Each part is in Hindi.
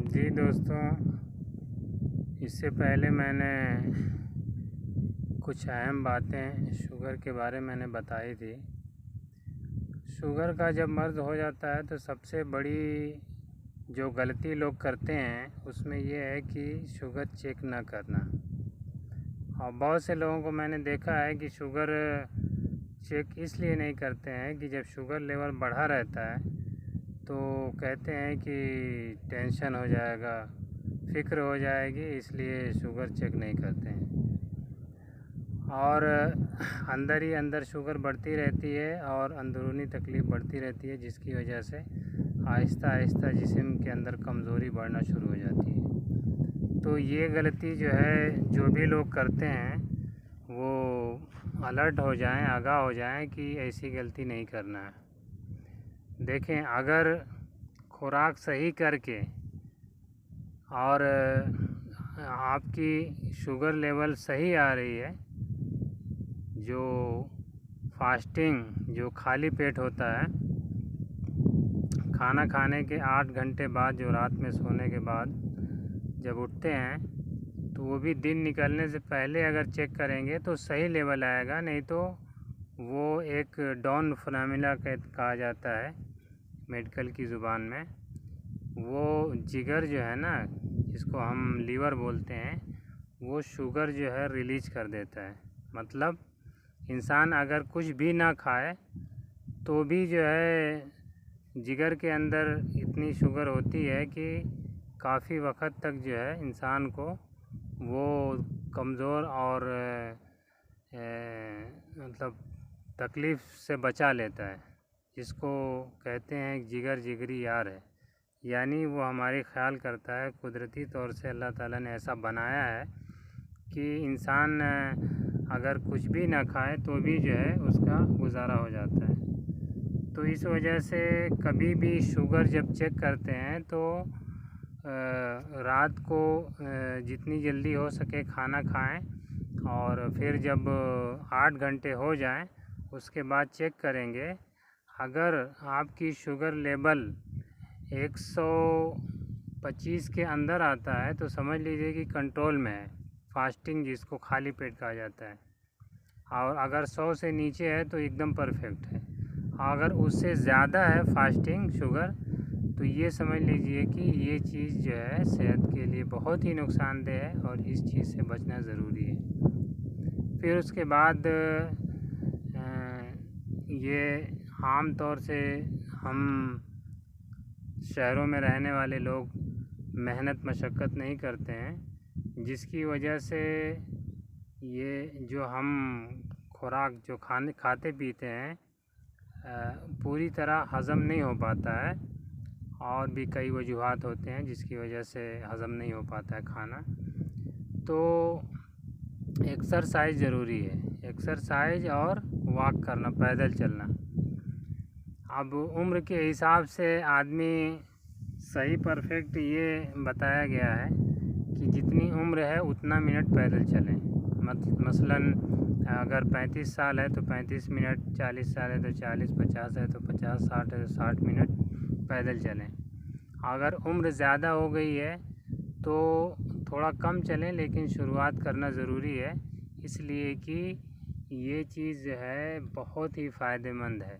जी दोस्तों, इससे पहले मैंने कुछ अहम बातें शुगर के बारे में मैंने बताई थी। शुगर का जब मर्ज़ हो जाता है तो सबसे बड़ी जो गलती लोग करते हैं उसमें ये है कि शुगर चेक ना करना। और बहुत से लोगों को मैंने देखा है कि शुगर चेक इसलिए नहीं करते हैं कि जब शुगर लेवल बढ़ा रहता है तो कहते हैं कि टेंशन हो जाएगा, फ़िक्र हो जाएगी, इसलिए शुगर चेक नहीं करते हैं। और अंदर ही अंदर शुगर बढ़ती रहती है और अंदरूनी तकलीफ़ बढ़ती रहती है, जिसकी वजह से आहिस्ता आहिस्ता जिस्म के अंदर कमज़ोरी बढ़ना शुरू हो जाती है। तो ये गलती जो है, जो भी लोग करते हैं वो अलर्ट हो जाएं, आगाह हो जाएं कि ऐसी गलती नहीं करना है। देखें, अगर खुराक सही करके और आपकी शुगर लेवल सही आ रही है, जो फास्टिंग, जो खाली पेट होता है, खाना खाने के 8 घंटे बाद, जो रात में सोने के बाद जब उठते हैं, तो वो भी दिन निकलने से पहले अगर चेक करेंगे तो सही लेवल आएगा। नहीं तो वो एक डाउन फिनोमिना कहा जाता है मेडिकल की ज़ुबान में। वो जिगर जो है ना, जिसको हम लीवर बोलते हैं, वो शुगर जो है रिलीज कर देता है। मतलब इंसान अगर कुछ भी ना खाए तो भी जो है जिगर के अंदर इतनी शुगर होती है कि काफ़ी वक्त तक जो है इंसान को वो कमज़ोर और मतलब तकलीफ़ से बचा लेता है, जिसको कहते हैं जिगर जिगरी यार है। यानी वो हमारी ख्याल करता है। कुदरती तौर से अल्लाह ताला ने ऐसा बनाया है कि इंसान अगर कुछ भी ना खाए तो भी जो है उसका गुजारा हो जाता है। तो इस वजह से कभी भी शुगर जब चेक करते हैं तो रात को जितनी जल्दी हो सके खाना खाएं, और फिर जब 8 घंटे हो जाएं उसके बाद चेक करेंगे। अगर आपकी शुगर लेवल 125 के अंदर आता है तो समझ लीजिए कि कंट्रोल में है, फास्टिंग जिसको खाली पेट कहा जाता है। और अगर 100 से नीचे है तो एकदम परफेक्ट है। अगर उससे ज़्यादा है फास्टिंग शुगर, तो ये समझ लीजिए कि ये चीज़ जो है सेहत के लिए बहुत ही नुकसानदेह है और इस चीज़ से बचना ज़रूरी है। फिर उसके बाद ये आम तौर से हम शहरों में रहने वाले लोग मेहनत मशक्क़त नहीं करते हैं, जिसकी वजह से ये जो हम खुराक जो खाते पीते हैं पूरी तरह हज़म नहीं हो पाता है। और भी कई वजूहात होते हैं जिसकी वजह से हज़म नहीं हो पाता है खाना। तो एक्सरसाइज ज़रूरी है, एक्सरसाइज और वॉक करना, पैदल चलना। अब उम्र के हिसाब से आदमी सही परफेक्ट ये बताया गया है कि जितनी उम्र है उतना मिनट पैदल चलें। मसलन अगर 35 साल है तो 35 मिनट, 40 साल है तो 40, 50 है तो 50, 60 है तो 60 मिनट पैदल चलें। अगर उम्र ज़्यादा हो गई है तो थोड़ा कम चलें, लेकिन शुरुआत करना ज़रूरी है, इसलिए कि ये चीज़ जो है बहुत ही फ़ायदेमंद है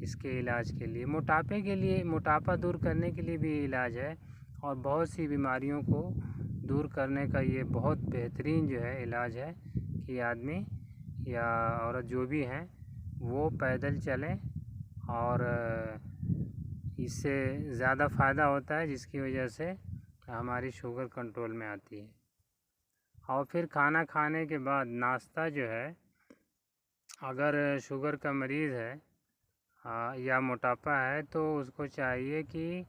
इसके इलाज के लिए। मोटापे के लिए, मोटापा दूर करने के लिए भी इलाज है, और बहुत सी बीमारियों को दूर करने का ये बहुत बेहतरीन जो है इलाज है कि आदमी या औरत जो भी हैं वो पैदल चलें। और इससे ज़्यादा फ़ायदा होता है, जिसकी वजह से हमारी शुगर कंट्रोल में आती है। और फिर खाना खाने के बाद नाश्ता जो है, अगर शुगर का मरीज़ है या मोटापा है तो उसको चाहिए कि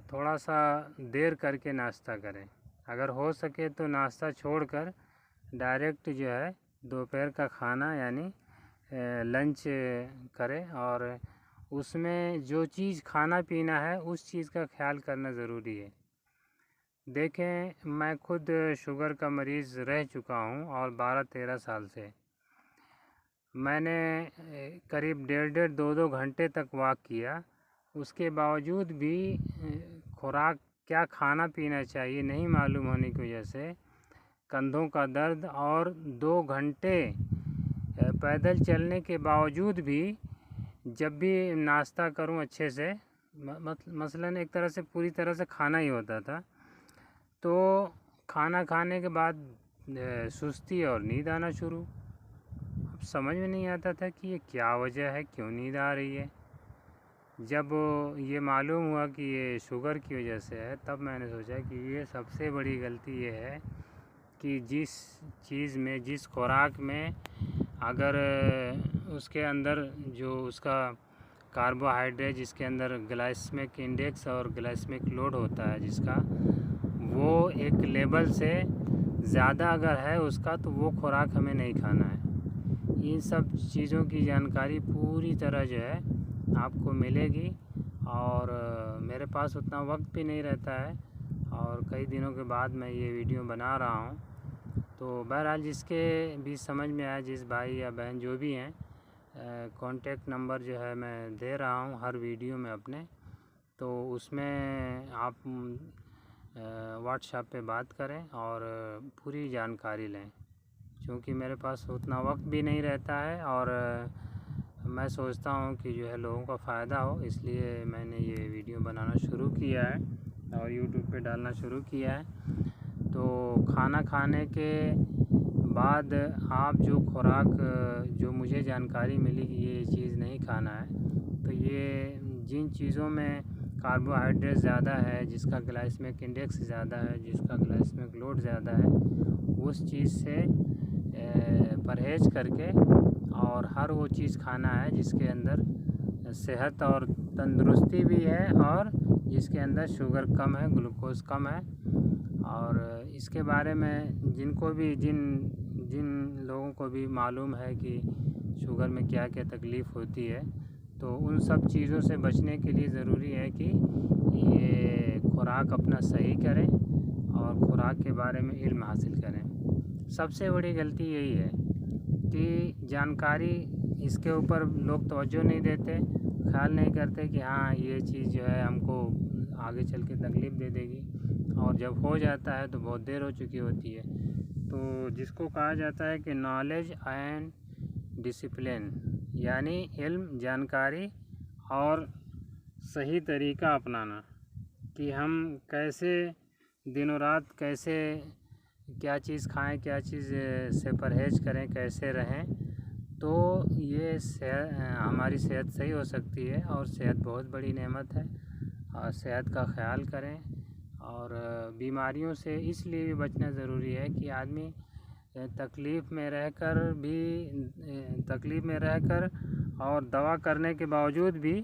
थोड़ा सा देर करके नाश्ता करें। अगर हो सके तो नाश्ता छोड़कर डायरेक्ट जो है दोपहर का खाना यानी लंच करें, और उसमें जो चीज़ खाना पीना है उस चीज़ का ख्याल करना ज़रूरी है। देखें, मैं खुद शुगर का मरीज़ रह चुका हूँ और 12-13 साल से मैंने करीब 1.5-2 घंटे तक वॉक किया। उसके बावजूद भी खुराक क्या खाना पीना चाहिए नहीं मालूम होने की वजह से कंधों का दर्द और 2 घंटे पैदल चलने के बावजूद भी जब भी नाश्ता करूं अच्छे से मसलन एक तरह से पूरी तरह से खाना ही होता था, तो खाना खाने के बाद सुस्ती और नींद आना शुरू। अब समझ में नहीं आता था कि ये क्या वजह है, क्यों नींद आ रही है। जब ये मालूम हुआ कि ये शुगर की वजह से है, तब मैंने सोचा कि ये सबसे बड़ी गलती ये है कि जिस चीज़ में, जिस खुराक में अगर उसके अंदर जो उसका कार्बोहाइड्रेट, जिसके अंदर ग्लाइसेमिक इंडेक्स और ग्लाइसेमिक लोड होता है जिसका, वो एक लेवल से ज़्यादा अगर है उसका, तो वो खुराक हमें नहीं खाना है। इन सब चीज़ों की जानकारी पूरी तरह जो है आपको मिलेगी, और मेरे पास उतना वक्त भी नहीं रहता है और कई दिनों के बाद मैं ये वीडियो बना रहा हूँ। तो बहरहाल जिसके भी समझ में आए, जिस भाई या बहन जो भी हैं, कॉन्टेक्ट नंबर जो है मैं दे रहा हूँ हर वीडियो में अपने, तो उसमें आप व्हाट्सएप पे बात करें और पूरी जानकारी लें। क्योंकि मेरे पास उतना वक्त भी नहीं रहता है और मैं सोचता हूँ कि जो है लोगों का फ़ायदा हो, इसलिए मैंने ये वीडियो बनाना शुरू किया है और यूट्यूब पे डालना शुरू किया है। तो खाना खाने के बाद आप जो खुराक, जो मुझे जानकारी मिली कि ये चीज़ नहीं खाना है, तो ये जिन चीज़ों में कार्बोहाइड्रेट ज़्यादा है, जिसका ग्लाइसेमिक इंडेक्स ज़्यादा है, जिसका ग्लाइसेमिक लोड ज़्यादा है, उस चीज़ से परहेज़ करके और हर वो चीज़ खाना है जिसके अंदर सेहत और तंदुरुस्ती भी है और जिसके अंदर शुगर कम है, ग्लूकोज कम है। और इसके बारे में जिनको भी जिन लोगों को भी मालूम है कि शुगर में क्या क्या तकलीफ़ होती है, तो उन सब चीज़ों से बचने के लिए ज़रूरी है कि ये खुराक अपना सही करें और खुराक के बारे में इल्म हासिल करें। सबसे बड़ी गलती यही है कि जानकारी इसके ऊपर लोग तवज्जो नहीं देते, ख्याल नहीं करते कि हाँ ये चीज़ जो है हमको आगे चल के तकलीफ़ दे देगी, और जब हो जाता है तो बहुत देर हो चुकी होती है। तो जिसको कहा जाता है कि नॉलेज एंड डिसिप्लिन, यानी इल्म, जानकारी और सही तरीका अपनाना कि हम कैसे दिनों रात कैसे क्या चीज़ खाएं, क्या चीज़ से परहेज़ करें, कैसे रहें, तो ये हमारी सेहत सही हो सकती है। और सेहत बहुत बड़ी नेमत है और सेहत का ख्याल करें। और बीमारियों से इसलिए भी बचना ज़रूरी है कि आदमी तकलीफ़ में रहकर और दवा करने के बावजूद भी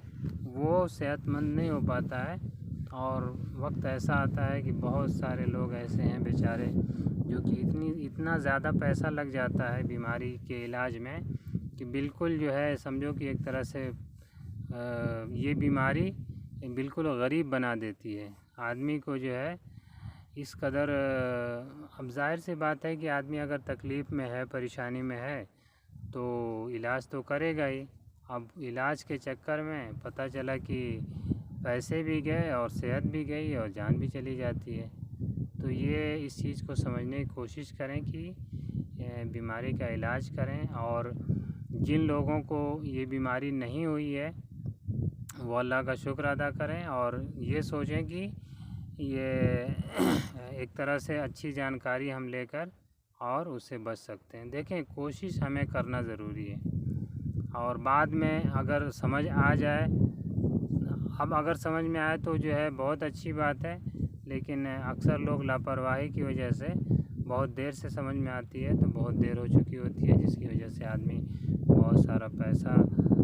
वो सेहतमंद नहीं हो पाता है। और वक्त ऐसा आता है कि बहुत सारे लोग ऐसे हैं बेचारे जो कि इतना ज़्यादा पैसा लग जाता है बीमारी के इलाज में कि बिल्कुल जो है समझो कि एक तरह से ये बीमारी बिल्कुल गरीब बना देती है आदमी को जो है। इस कदर अब ज़ाहिर सी बात है कि आदमी अगर तकलीफ़ में है, परेशानी में है, तो इलाज तो करेगा ही। अब इलाज के चक्कर में पता चला कि पैसे भी गए और सेहत भी गई और जान भी चली जाती है। तो ये इस चीज़ को समझने की कोशिश करें कि बीमारी का इलाज करें, और जिन लोगों को ये बीमारी नहीं हुई है वो अल्लाह का शुक्र अदा करें और ये सोचें कि ये एक तरह से अच्छी जानकारी हम लेकर और उससे बच सकते हैं। देखें, कोशिश हमें करना ज़रूरी है, और बाद में अगर समझ आ जाए, अब अगर समझ में आए तो जो है बहुत अच्छी बात है, लेकिन अक्सर लोग लापरवाही की वजह से बहुत देर से समझ में आती है, तो बहुत देर हो चुकी होती है, जिसकी वजह से आदमी बहुत सारा पैसा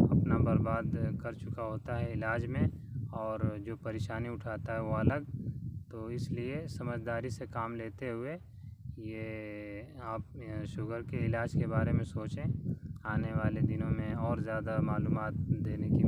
अपना बर्बाद कर चुका होता है इलाज में, और जो परेशानी उठाता है वो अलग। तो इसलिए समझदारी से काम लेते हुए ये आप शुगर के इलाज के बारे में सोचें। आने वाले दिनों में और ज़्यादा मालूमात देने की